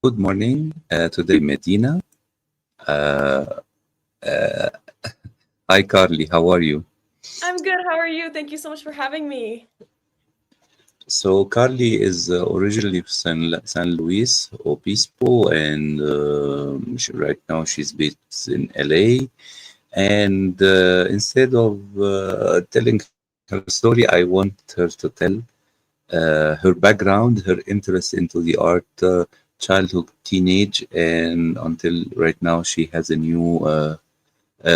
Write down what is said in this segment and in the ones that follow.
Good morning. Today, Medina. Uh, uh, Hi, Carly. How are you? I'm good. How are you? Thank you so much for having me. So, Carly is originally from San Luis Obispo, and right now she's based in LA. And instead of telling her story, I want her to tell her background, her interest into the art, childhood, teenage, and until right now, she has a new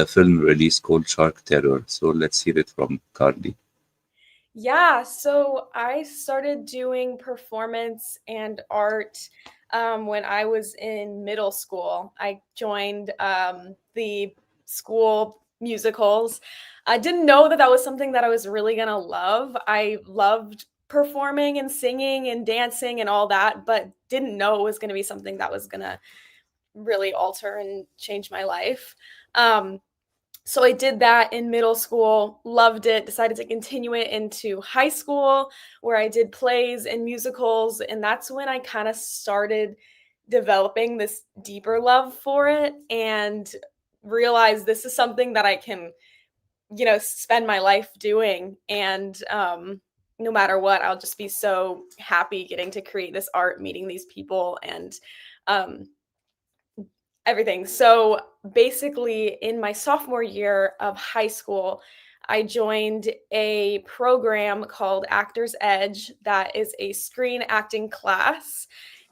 film release called Shark Terror. So let's hear it from Carly. Yeah, so I started doing performance and art when I was in middle school. I joined the school musicals. I didn't know that that was something that I was really gonna love. I loved performing and singing and dancing and all that, but didn't know it was gonna be something that was gonna really alter and change my life. Um, So I did that in middle school, loved it, decided to continue it into high school where I did plays and musicals. And that's when I kind of started developing this deeper love for it and realized this is something that I can, spend my life doing. And no matter what, I'll just be so happy getting to create this art, meeting these people, and um, everything. So basically, in my sophomore year of high school, I joined a program called Actors Edge that is a screen acting class.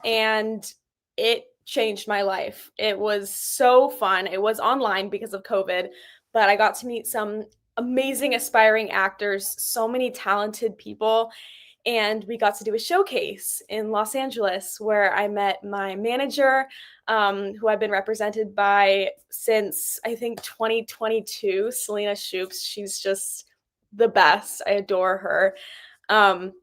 And it changed my life. It was so fun. It was online because of COVID, but I got to meet some amazing aspiring actors, so many talented people, and we got to do a showcase in Los Angeles where I met my manager, who I've been represented by since I think 2022, Selena Shoops. She's just the best. I adore her. Um,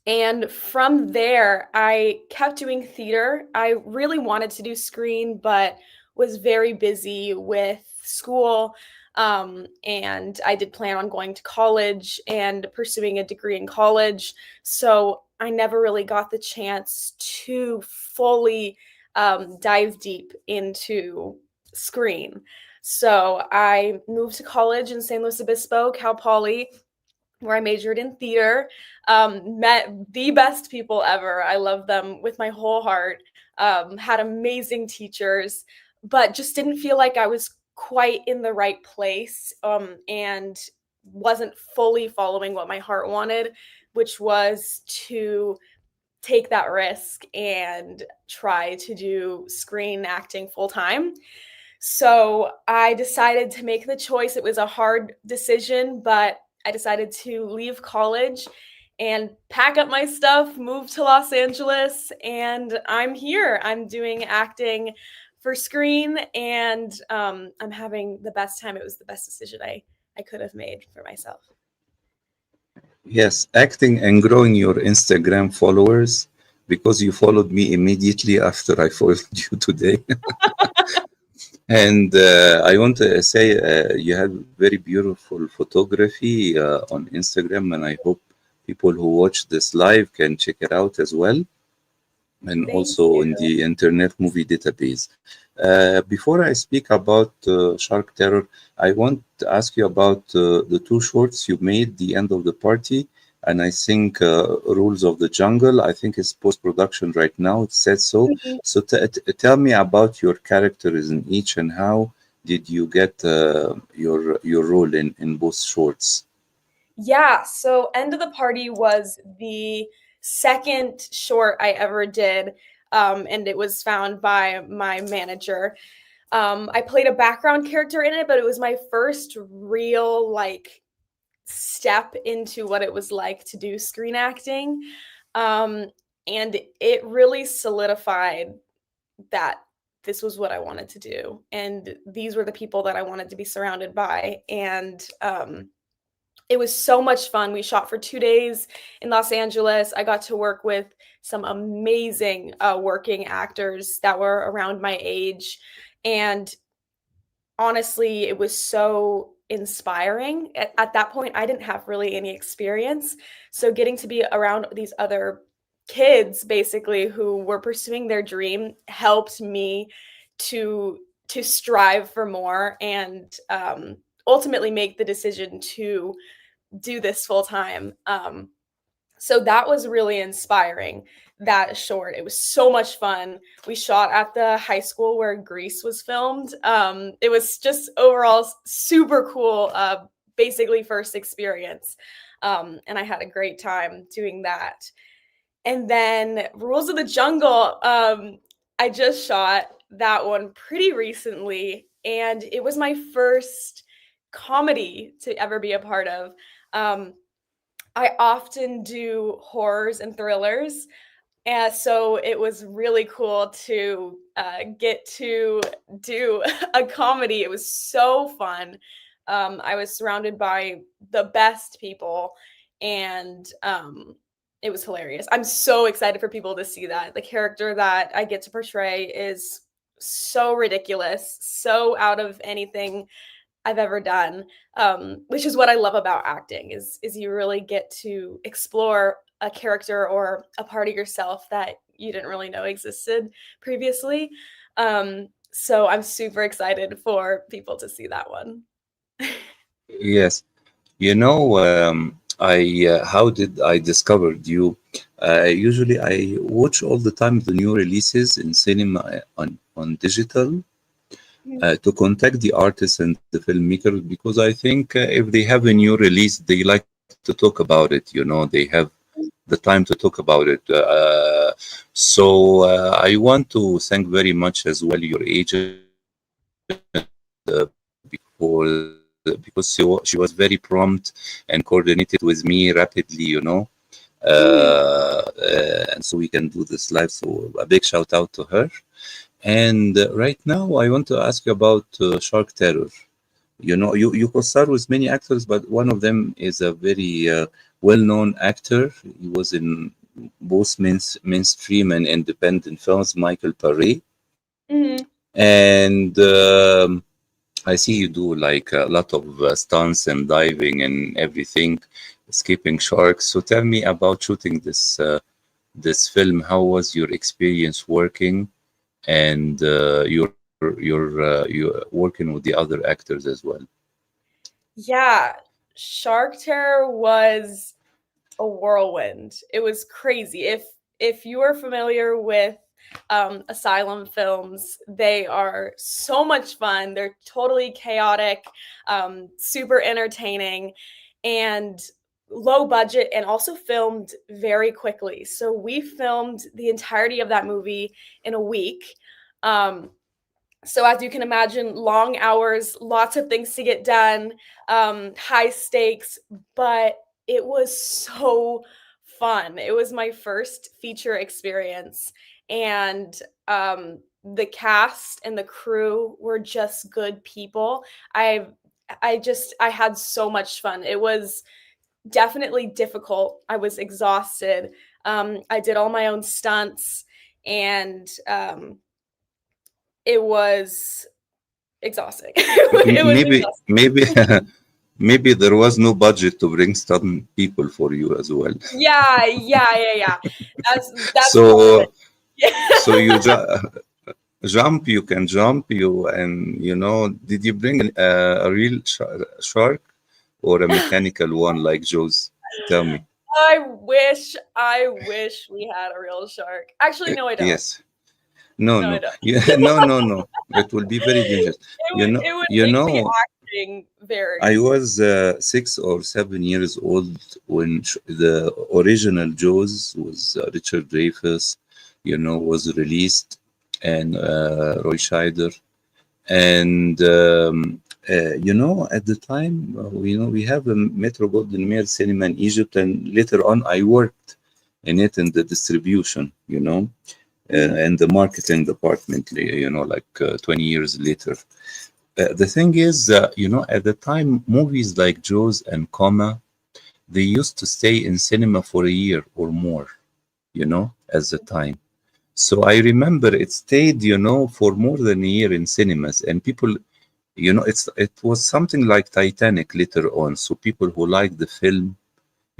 and from there, I kept doing theater. I really wanted to do screen, but was very busy with school. And I did plan on going to college and pursuing a degree in college. So I never really got the chance to fully dive deep into screen. So I moved to college in San Luis Obispo, Cal Poly, where I majored in theater. Met the best people ever. I love them with my whole heart. Had amazing teachers, but just didn't feel like I was quite in the right place, and wasn't fully following what my heart wanted, which was to take that risk and try to do screen acting full time. So I decided to make the choice. It was a hard decision, but I decided to leave college and pack up my stuff, move to Los Angeles, and I'm here. I'm doing acting for screen, and I'm having the best time. It was the best decision I could have made for myself. Yes, acting and growing your Instagram followers because you followed me immediately after I followed you today. And I want to say you have very beautiful photography on Instagram, and I hope people who watch this live can check it out as well, and Thank also in you. the Internet Movie Database. Before I speak about Shark Terror, I want to ask you about the two shorts you made, The End of the Party, and I think Rules of the Jungle. I think it's post production right now. It says so. So tell me about your characters in each and how did you get your role in both shorts? Yeah, so End of the Party was the second short I ever did, and it was found by my manager. I played a background character in it, but it was my first real like step into what it was like to do screen acting. Um, and it really solidified that this was what I wanted to do, and these were the people that I wanted to be surrounded by. And it was so much fun. We shot for 2 days in Los Angeles. I got to work with some amazing working actors that were around my age. And honestly, it was so inspiring. At that point, I didn't have really any experience. So getting to be around these other kids basically who were pursuing their dream helped me to strive for more and ultimately make the decision to do this full time. So that was really inspiring. That short, it was so much fun. We shot at the high school where Grease was filmed. It was just overall super cool. Basically, first experience, and I had a great time doing that. And then Rules of the Jungle, I just shot that one pretty recently, and it was my first comedy to ever be a part of. Um, I often do horrors and thrillers, and so it was really cool to get to do a comedy. It was so fun. I was surrounded by the best people, and it was hilarious. I'm so excited for people to see that. The character that I get to portray is so ridiculous, so out of anything I've ever done, which is what I love about acting is you really get to explore a character or a part of yourself that you didn't really know existed previously. So I'm super excited for people to see that one. Yes. You know, I how did I discovered you? Usually, I watch all the time the new releases in cinema on digital to contact the artists and the filmmakers because I think if they have a new release, they like to talk about it. You know, they have the time to talk about it. So I want to thank very much as well your agent because she was very prompt and coordinated with me rapidly. You know. Mhm. And so we can do this live. So a big shout out to her. And right now, I want to ask you about Shark Terror. You know, you co-star with many actors, but one of them is a very well-known actor. He was in both mainstream and independent films, Michael Paré. Mhm. And I see you do like a lot of stunts and diving and everything, escaping sharks. So tell me about shooting this film. How was your experience working? And you're working with the other actors as well. Yeah, Shark Terror was a whirlwind. It was crazy. If you are familiar with asylum films, they are so much fun. They're totally chaotic, super entertaining, and low budget, and also filmed very quickly. So we filmed the entirety of that movie in a week. Um, so as you can imagine, long hours, lots of things to get done, high stakes, but it was so fun. It was my first feature experience, and the cast and the crew were just good people. I had so much fun. It was definitely difficult. I was exhausted. I did all my own stunts, and it was exhausting. It was Maybe exhausting. maybe maybe there was no budget to bring stunt people for you as well. Yeah, yeah, yeah, yeah. That's part of it. So so Yeah. jump, you can jump, and you know, did you bring a real shark or a mechanical one like Joe's? Tell me. I wish we had a real shark. Actually, no, I don't. Yes. No, No, I no, don't. yeah, no, no, no. It will be very dangerous. It would You make the know, acting I very. was 6 or 7 years old when the original Jaws was Richard Dreyfuss, you know, was released, and Roy Scheider, and you know, at the time, we have a Metro Golden Mayer cinema in Egypt, and later on, I worked in it in the distribution, you know, Mhm. and the marketing department, you know, like 20 years later. The thing is, you know, at the time, movies like Jaws and Coma, they used to stay in cinema for a year or more, you know, at the time. So I remember it stayed, you know, for more than a year in cinemas, and people, you know, it was something like Titanic later on. So people who liked the film,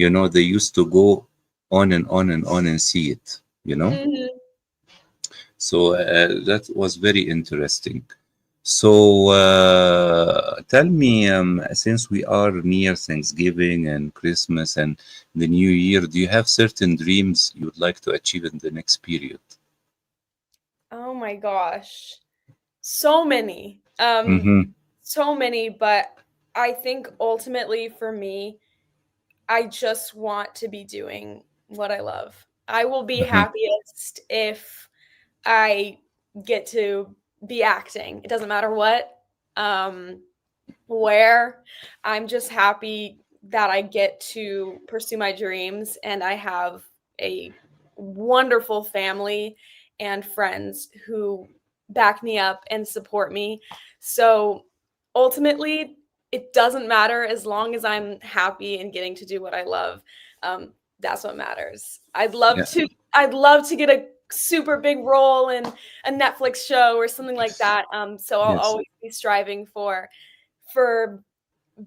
you know, they used to go on and on and on and see it, you know? Mhm. So that was very interesting. So tell me, since we are near Thanksgiving and Christmas and the New Year, do you have certain dreams you would like to achieve in the next period? Oh my gosh. So many. Mm-hmm. So many, but I think ultimately for me, I just want to be doing what I love. I will be Mm-hmm. happiest if I get to be acting. It doesn't matter what, where. I'm just happy that I get to pursue my dreams and I have a wonderful family and friends who back me up and support me. So ultimately, it doesn't matter as long as I'm happy and getting to do what I love. Um, that's what matters. Yeah. I'd love to get a super big role in a Netflix show or something like that. So I'll Yes. always be striving for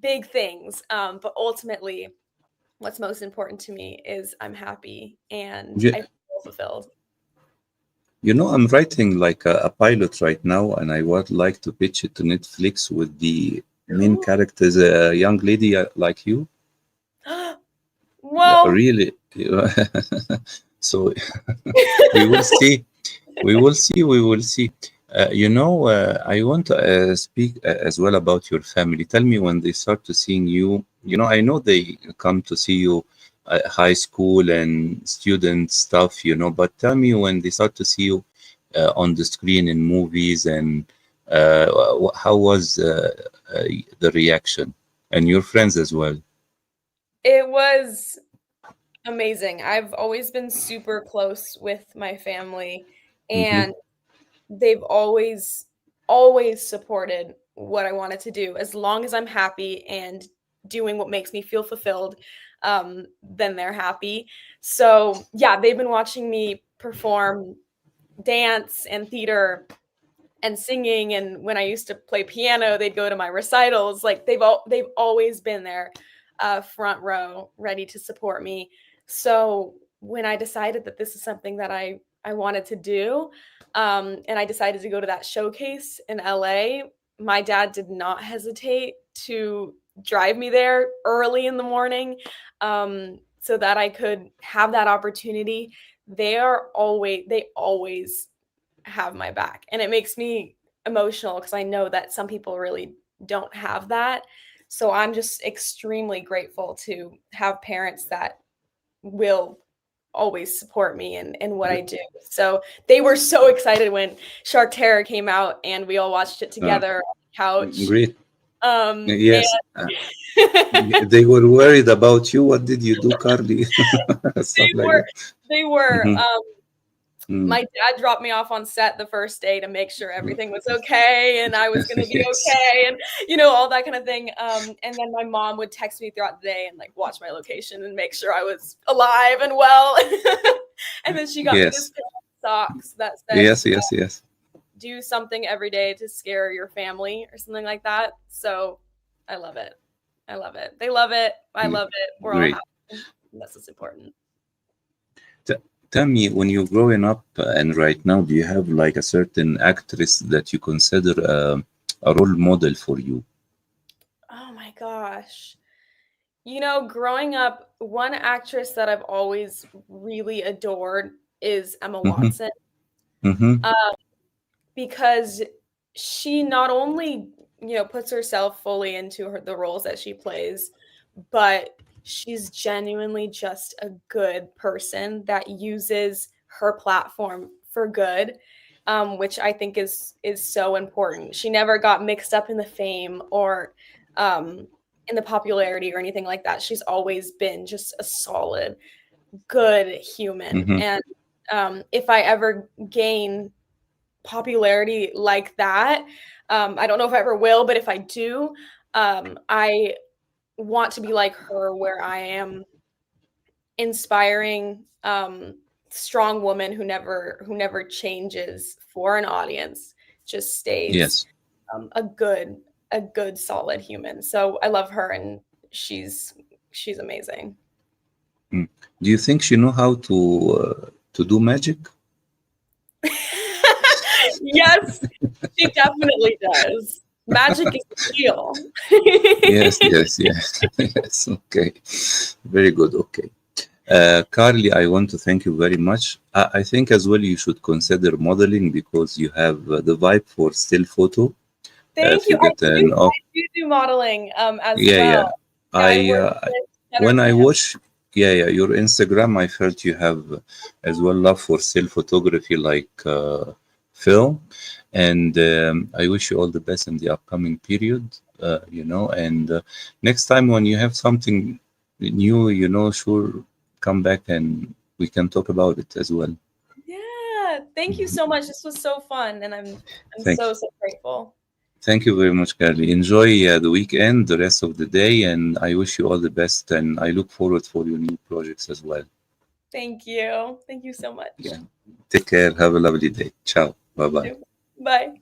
big things. But ultimately, what's most important to me is I'm happy and You, I feel fulfilled. you know, I'm writing like a pilot right now, and I would like to pitch it to Netflix with the main Ooh. characters, a young lady like you. Well, Really. So we will see. We will see. We will see. I want to speak as well about your family. Tell me when they start to seeing you. You know, I know they come to see you at high school and student stuff. You know, but tell me when they start to see you on the screen in movies, and how was uh, the reaction, and your friends as well. it was amazing. I've always been super close with my family, Mm-hmm. and they've always supported what I wanted to do. As long as I'm happy and doing what makes me feel fulfilled, then they're happy. So, yeah, they've been watching me perform dance and theater and singing, and when I used to play piano, they'd go to my recitals. Like they've always been there, front row, ready to support me. So when I decided that this is something that I wanted to do, and I decided to go to that showcase in LA, my dad did not hesitate to drive me there early in the morning, so that I could have that opportunity. They always have my back. And it makes me emotional because I know that some people really don't have that. So I'm just extremely grateful to have parents that will always support me in what I do. So they were so excited when Shark Terror came out and we all watched it Uh, together on the couch. Great. And Yes. They were worried about you. What did you do, Carly? they Stuff like were that. they were Mhm. Mm. my dad dropped me off on set the first day to make sure everything was okay and I was going to be Yes. okay and all that kind of thing. And then my mom would text me throughout the day and like watch my location and make sure I was alive and well. And then she got me this Yes. pair of socks that says Yes. Yes. Yes. do something every day to scare your family or something like that. So I love it. I love it. They love it. I Mm. love it. We're all Great. happy. That's what's important. T- Tell me, when you're growing up and right now, do you have like a certain actress that you consider a role model for you? Oh my gosh. Growing up, one actress that I've always really adored is Emma Mm-hmm. Watson, Mm-hmm. uh, because she not only, puts herself fully into the roles that she plays, but she's genuinely just a good person that uses her platform for good, which I think is so important. She never got mixed up in the fame or um, in the popularity or anything like that. She's always been just a solid, good human. Mm-hmm. And if I ever gain popularity like that, I don't know if I ever will, but if I do, I want to be like her, where I am inspiring, strong woman who never changes for an audience, just stays Yes. a good solid human. So I love her, and she's amazing. Mm. Do you think she know how to do magic? Yes, she definitely does. Magic is real. Yes, yes, yes, yes. Okay, very good. Okay, Carly, I want to thank you very much. I think as well you should consider modeling because you have the vibe for still photo. Thank If you. you get an I do modeling as yeah, well. yeah. Yeah, I I work with Better when I Cam. watch, yeah, yeah, your Instagram, I felt you have as well love for still photography, like film. And I wish you all the best in the upcoming period. And next time when you have something new, sure, come back and we can talk about it as well. Yeah, thank you so much. This was so fun, and I'm Thank so you. so grateful. Thank you very much, Carly. Enjoy the weekend, the rest of the day, and I wish you all the best. And I look forward for your new projects as well. Thank you. Thank you so Yeah. much. Take care. Have a lovely day. Ciao. Bye You bye. too. Bye.